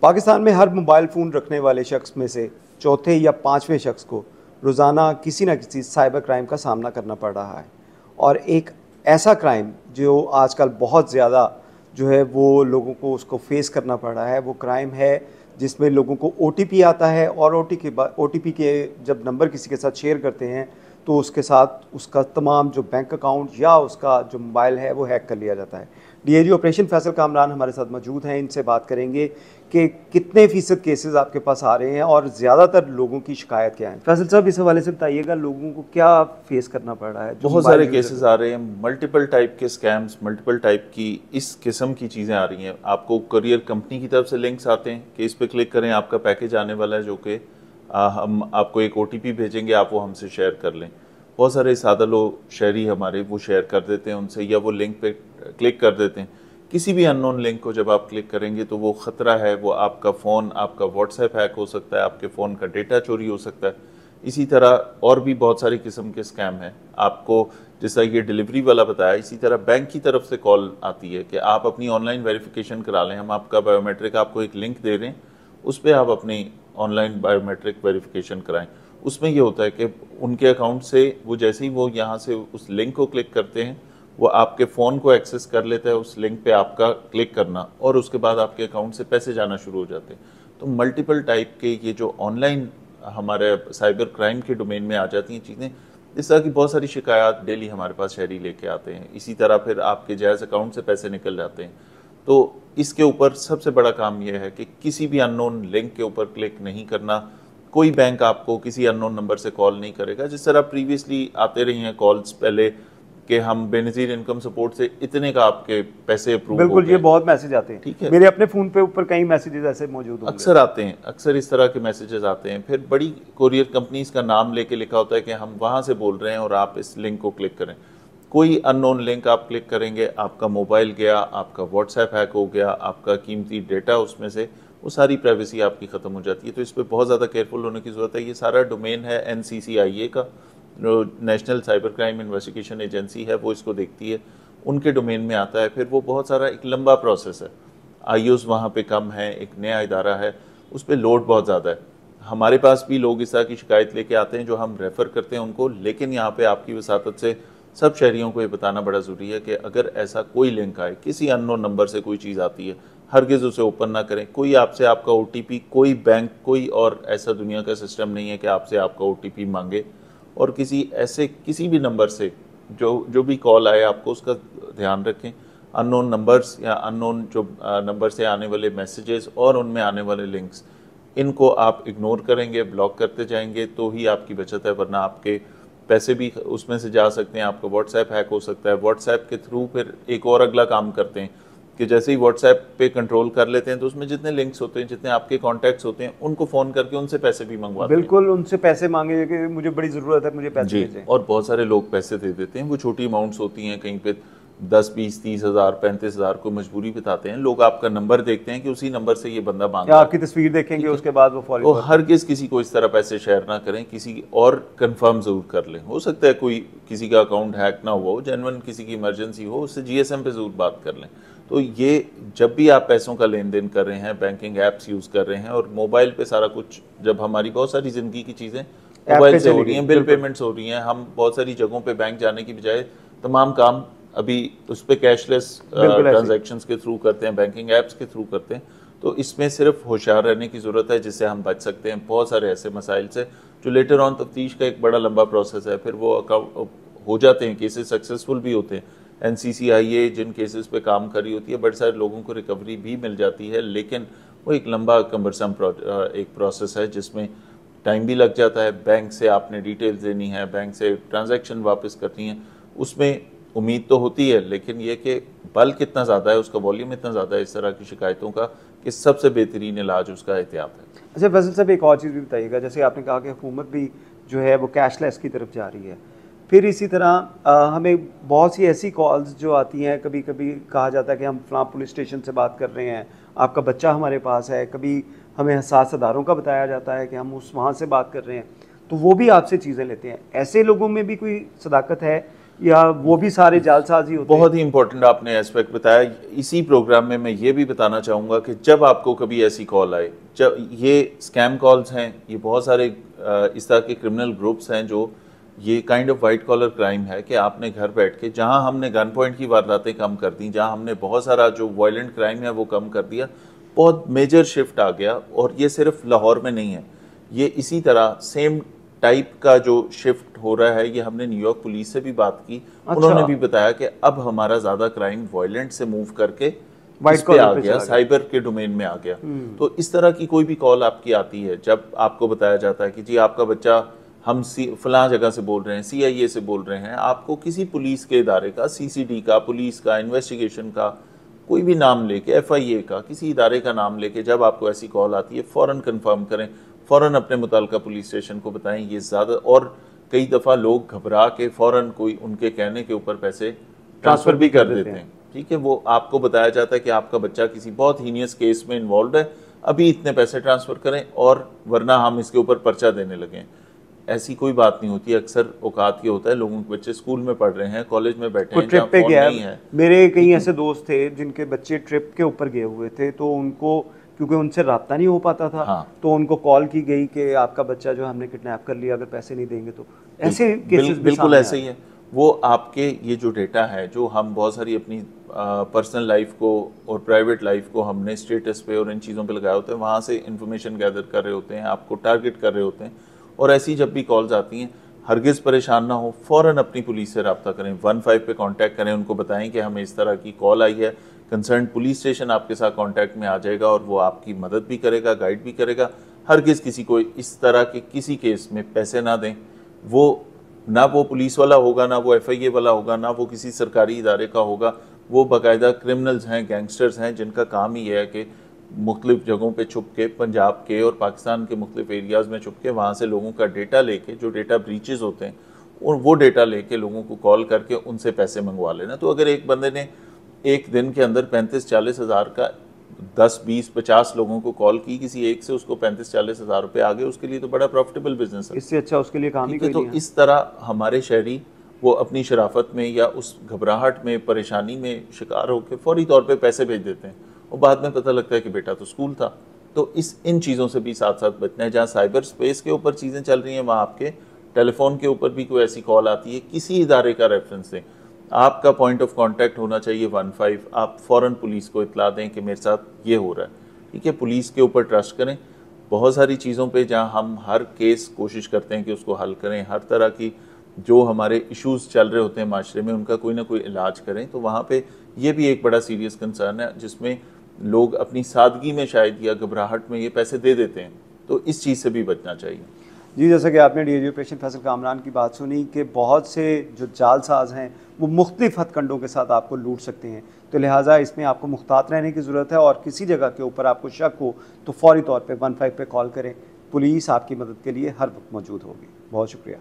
पाकिस्तान में हर mobile phone रखने वाले शख्स में से चौथे या पाँचवें शख्स को रोज़ाना किसी न किसी साइबर क्राइम का सामना करना पड़ रहा है। और एक ऐसा क्राइम जो आजकल बहुत ज़्यादा जो है वो लोगों को उसको फेस करना पड़ रहा है, वो क्राइम है जिसमें लोगों को ओटीपी आता है और ओटीपी के जब नंबर किसी के साथ शेयर करते हैं तो उसके साथ उसका तमाम जो बैंक अकाउंट या उसका जो मोबाइल है वो हैक कर लिया जाता है। डीआईजी ऑपरेशन फैसल कामरान हमारे साथ मौजूद हैं, इनसे बात करेंगे कि कितने फ़ीसद केसेस आपके पास आ रहे हैं और ज़्यादातर लोगों की शिकायत क्या है। फैसल साहब, इस हवाले से बताइएगा, लोगों को क्या फेस करना पड़ रहा है? बहुत सारे केसेस आ रहे हैं, मल्टीपल टाइप के स्कैम्स, मल्टीपल टाइप की इस किस्म की चीज़ें आ रही हैं। आपको कुरियर कंपनी की तरफ से लिंक्स आते हैं कि इस पर क्लिक करें, आपका पैकेज आने वाला है, जो कि हम आपको एक ओटीपी भेजेंगे, आप वो हमसे शेयर कर लें। बहुत सारे सादा लोग शहरी हमारे वो शेयर कर देते हैं उनसे, या वो लिंक पे क्लिक कर देते हैं। किसी भी अननोन लिंक को जब आप क्लिक करेंगे तो वो ख़तरा है, वो आपका फ़ोन, आपका व्हाट्सएप हैक हो सकता है, आपके फ़ोन का डेटा चोरी हो सकता है। इसी तरह और भी बहुत सारी किस्म के स्कैम हैं। आपको जैसा ये डिलीवरी वाला बताया, इसी तरह बैंक की तरफ से कॉल आती है कि आप अपनी ऑनलाइन वेरिफिकेशन करा लें, हम आपका बायोमेट्रिक, आपको एक लिंक दे रहे हैं, उस पर आप अपनी ऑनलाइन बायोमेट्रिक वेरिफिकेशन कराएं। उसमें ये होता है कि उनके अकाउंट से वो जैसे ही वो यहाँ से उस लिंक को क्लिक करते हैं, वो आपके फ़ोन को एक्सेस कर लेता है, उस लिंक पे आपका क्लिक करना, और उसके बाद आपके अकाउंट से पैसे जाना शुरू हो जाते हैं। तो मल्टीपल टाइप के ये जो ऑनलाइन हमारे साइबर क्राइम के डोमेन में आ जाती हैं चीज़ें, इस तरह की बहुत सारी शिकायत डेली हमारे पास शहरी लेके आते हैं। इसी तरह फिर आपके जायज़ अकाउंट से पैसे निकल जाते हैं। तो इसके ऊपर सबसे बड़ा काम यह है कि किसी भी अननोन लिंक के ऊपर क्लिक नहीं करना। कोई बैंक आपको किसी अननोन नंबर से कॉल नहीं करेगा। जिस तरह प्रीवियसली आते रही हैं कॉल्स पहले कि हम बेनज़ीर इनकम सपोर्ट से इतने का आपके पैसे अप्रूव हो गए। बिल्कुल, ये बहुत मैसेज आते हैं। ठीक है, मेरे अपने फ़ोन पे ऊपर कई मैसेजेस ऐसे मौजूद होंगे। अक्सर आते हैं, अक्सर इस तरह के मैसेजेस आते हैं। फिर बड़ी कोरियर कंपनीज का नाम लेके लिखा होता है कि हम वहाँ से बोल रहे हैं और आप इस लिंक को क्लिक करें। कोई अननोन लिंक आप क्लिक करेंगे, आपका मोबाइल गया, आपका व्हाट्सएप हैक हो गया, आपका कीमती डेटा उसमें से, वो सारी प्राइवेसी आपकी ख़त्म हो जाती है। तो इस पर बहुत ज़्यादा केयरफुल होने की ज़रूरत है। ये सारा डोमेन है NCCIA का, जो national cyber crime investigation agency है, वो इसको देखती है, उनके डोमेन में आता है। फिर वो बहुत सारा एक लंबा प्रोसेस है। आईओज़ वहाँ पे कम है, एक नया इदारा है, उस पर लोड बहुत ज़्यादा है। हमारे पास भी लोग इस तरह की शिकायत लेके आते हैं जो हम रेफ़र करते हैं उनको। लेकिन यहाँ पे आपकी वसातत से सब शहरियों को ये बताना बड़ा ज़रूरी है कि अगर ऐसा कोई लिंक आए, किसी अननोन नंबर से कोई चीज़ आती है, हरगिज़ उसे ओपन ना करें। कोई आपसे आपका OTP, कोई बैंक, कोई और ऐसा दुनिया का सिस्टम नहीं है कि आपसे आपका OTP मांगे। और किसी भी नंबर से जो भी कॉल आए, आपको उसका ध्यान रखें। अननोन नंबर्स या अननोन जो नंबर से आने वाले मैसेजेस और उनमें आने वाले लिंक्स, इनको आप इग्नोर करेंगे, ब्लॉक करते जाएंगे तो ही आपकी बचत है। वरना आपके पैसे भी उसमें से जा सकते हैं, आपका व्हाट्सएप हैक हो सकता है। व्हाट्सएप के थ्रू फिर एक और अगला काम करते हैं कि जैसे ही व्हाट्सएप पे कंट्रोल कर लेते हैं तो उसमें जितने लिंक्स होते हैं, जितने आपके कॉन्टैक्ट्स होते हैं, उनको फ़ोन करके उनसे पैसे भी मंगवाते हैं। बिल्कुल, उनसे पैसे मांगे कि मुझे बड़ी ज़रूरत है, मुझे पैसे जी, भेजें। और बहुत सारे लोग पैसे दे देते हैं। वो छोटी अमाउंट्स होती हैं, कहीं पे 10, 20, 30 हज़ार, 35 हज़ार को मजबूरी बताते हैं। लोग आपका नंबर देखते हैं कि उसी नंबर से ये बंदा मांग रहा है, आपकी तस्वीर देखेंगे, उसके बाद वो फॉलो। तो हरगिज़ किसी को इस तरह पैसे शेयर ना करें। किसी और कंफर्म ज़रूर कर लें। हो सकता है कोई किसी का अकाउंट हैक ना हुआ हो, जेन्युइन किसी की इमरजेंसी हो, उससे GSM पे ज़रूर बात कर लें। तो ये जब भी आप पैसों का लेन देन कर रहे हैं, बैंकिंग ऐप्स यूज़ कर रहे हैं, और मोबाइल पे सारा कुछ, जब हमारी बहुत सारी ज़िंदगी की चीज़ें मोबाइल से हो रही हैं, बिल पेमेंट्स हो रही हैं, हम बहुत सारी जगहों पे बैंक जाने की बजाय तमाम काम अभी उस पर कैशलेस ट्रांजैक्शंस के थ्रू करते हैं, बैंकिंग ऐप्स के थ्रू करते हैं। तो इसमें सिर्फ होशियार रहने की ज़रूरत है, जिससे हम बच सकते हैं बहुत सारे ऐसे मसाइल से जो लेटर ऑन तफ्तीश का एक बड़ा लंबा प्रोसेस है। फिर वो अकाउंट हो जाते हैं, केसेस सक्सेसफुल भी होते हैं। NCCIA जिन केसेस पे काम कर रही होती है, बड़े सारे लोगों को रिकवरी भी मिल जाती है। लेकिन वो एक लंबा कम्बरसम एक प्रोसेस है जिसमें टाइम भी लग जाता है। बैंक से आपने डिटेल्स देनी है, बैंक से ट्रांजैक्शन वापस करनी है, उसमें उम्मीद तो होती है, लेकिन ये कि बल कितना ज़्यादा है, उसका वॉल्यूम इतना ज़्यादा है इस तरह की शिकायतों का, कि सबसे बेहतरीन इलाज उसका एहतियात है। अच्छा फैसल साहब, एक और चीज़ भी बताइएगा, जैसे आपने कहा कि हुकूमत भी जो है वो कैशलेस की तरफ जा रही है, फिर इसी तरह हमें बहुत सी ऐसी कॉल्स जो आती हैं, कभी कभी कहा जाता है कि हम फलां पुलिस स्टेशन से बात कर रहे हैं, आपका बच्चा हमारे पास है, कभी हमें हसास अदारों का बताया जाता है कि हम वहाँ से बात कर रहे हैं, तो वो भी आपसे चीज़ें लेते हैं। ऐसे लोगों में भी कोई सदाकत है या वो भी सारे जालसाजी होते हैं? बहुत ही इंपॉर्टेंट आपने एस्पेक्ट बताया। इसी प्रोग्राम में मैं ये भी बताना चाहूँगा कि जब आपको कभी ऐसी कॉल आए, जब ये स्कैम कॉल्स हैं, ये बहुत सारे इस तरह के क्रिमिनल ग्रुप्स हैं जो ये kind of white collar crime है कि आपने घर बैठ के, जहां हमने गन पॉइंट की वारदातें कम कर दी, जहां हमने बहुत सारा जो वायलेंट क्राइम है वो कम कर दिया, बहुत मेजर शिफ्ट आ गया। और ये सिर्फ लाहौर में नहीं है, ये इसी तरह सेम टाइप का जो शिफ्ट हो रहा है, ये हमने न्यूयॉर्क पुलिस से भी बात की। उन्होंने भी बताया कि अब हमारा ज़्यादा क्राइम वायलेंट से मूव करके इस पे आ गया, साइबर के डोमेन में आ गया। तो इस तरह की कोई भी कॉल आपकी आती है, जब आपको बताया जाता है कि जी आपका बच्चा, हम फलां जगह से बोल रहे हैं, CIA से बोल रहे हैं, आपको किसी पुलिस के इदारे का, CCD का, पुलिस का, इन्वेस्टिगेशन का कोई भी नाम लेके, FIA का, किसी इदारे का नाम लेके जब आपको ऐसी कॉल आती है, फ़ौरन कंफर्म करें, फ़ौरन अपने मुताल्लिका पुलिस स्टेशन को बताएं। ये ज़्यादा, और कई दफ़ा लोग घबरा के फ़ौरन कोई उनके कहने के ऊपर पैसे ट्रांसफ़र भी कर देते हैं। ठीक है, वो आपको बताया जाता है कि आपका बच्चा किसी बहुत हीनियस केस में इन्वॉल्व है, अभी इतने पैसे ट्रांसफ़र करें और वरना हम इसके ऊपर पर्चा देने लगें। ऐसी कोई बात नहीं होती। अक्सर औकात ये होता है, लोगों के बच्चे स्कूल में पढ़ रहे हैं, कॉलेज में बैठे हैं, ट्रिप पे गया है। मेरे कई ऐसे दोस्त थे जिनके बच्चे ट्रिप के ऊपर गए हुए थे, तो उनको, क्योंकि उनसे राब्ता नहीं हो पाता था, हाँ। तो उनको कॉल की गई कि आपका बच्चा जो हमने किडनैप कर लिया, अगर पैसे नहीं देंगे तो। ऐसे केसेस बिल्कुल ऐसे ही है। वो आपके ये जो डेटा है, जो हम बहुत सारी अपनी पर्सनल लाइफ को और प्राइवेट लाइफ को हमने स्टेटस पे और इन चीज़ों पे लगाए होते हैं, वहाँ से इंफॉर्मेशन गैदर कर रहे होते हैं, आपको टारगेट कर रहे होते हैं। और ऐसी जब भी कॉल्स आती हैं, हरगिज़ परेशान ना हो, फ़ौरन अपनी पुलिस से रब्ता करें, 15 पे कांटेक्ट करें, उनको बताएं कि हमें इस तरह की कॉल आई है। कंसर्न पुलिस स्टेशन आपके साथ कांटेक्ट में आ जाएगा और वो आपकी मदद भी करेगा, गाइड भी करेगा। हरगिज़ किसी को इस तरह के किसी केस में पैसे ना दें। वो ना वो पुलिस वाला होगा, ना वो FIA वाला होगा, ना वो किसी सरकारी इदारे का होगा। वो बाकायदा क्रिमिनल्स हैं, गैंगस्टर्स हैं, जिनका काम ही है कि मुख्तलिफ जगहों पे छुप के, पंजाब के और पाकिस्तान के मुख्तलिफ एरियाज़ में छुप के, वहाँ से लोगों का डेटा लेके, जो डेटा ब्रीचेस होते हैं, और वो डेटा लेके लोगों को कॉल करके उनसे पैसे मंगवा लेना। तो अगर एक बंदे ने एक दिन के अंदर 35-40 हज़ार का 10-20-50 लोगों को कॉल की, किसी एक से उसको 35-40 हज़ार रुपये आ गए, उसके लिए तो बड़ा प्रॉफिटेबल बिजनेस है। इससे अच्छा उसके लिए काम ही कोई नहीं है। तो इस तरह हमारे शहरी वो अपनी शराफत में या उस घबराहट में, परेशानी में शिकार होकर फौरी तौर पे पैसे भेज देते हैं, और बाद में पता लगता है कि बेटा तो स्कूल था। तो इन चीज़ों से भी साथ साथ बचना है। जहाँ साइबर स्पेस के ऊपर चीज़ें चल रही हैं, वहाँ आपके टेलीफोन के ऊपर भी कोई ऐसी कॉल आती है, किसी इदारे का रेफरेंस दें, आपका पॉइंट ऑफ कांटेक्ट होना चाहिए 15। आप फ़ौरन पुलिस को इत्तला दें कि मेरे साथ ये हो रहा है। ठीक है, पुलिस के ऊपर ट्रस्ट करें। बहुत सारी चीज़ों पे जहाँ हम हर केस कोशिश करते हैं कि उसको हल करें, हर तरह की जो हमारे इश्यूज़ चल रहे होते हैं माशरे में, उनका कोई ना कोई इलाज करें, तो वहाँ पे ये भी एक बड़ा सीरियस कंसर्न है, जिसमें लोग अपनी सादगी में शायद या घबराहट में ये पैसे दे देते हैं। तो इस चीज़ से भी बचना चाहिए। जी, जैसा कि आपने DIG ऑपरेशन फैसल कामरान की बात सुनी कि बहुत से जो जालसाज हैं वो मुख्तलिफ हथकंडों के साथ आपको लूट सकते हैं, तो लिहाजा इसमें आपको मुख्तात रहने की ज़रूरत है। और किसी जगह के ऊपर आपको शक हो तो फौरी तौर पे 15 पे कॉल करें। पुलिस आपकी मदद के लिए हर वक्त मौजूद होगी। बहुत शुक्रिया।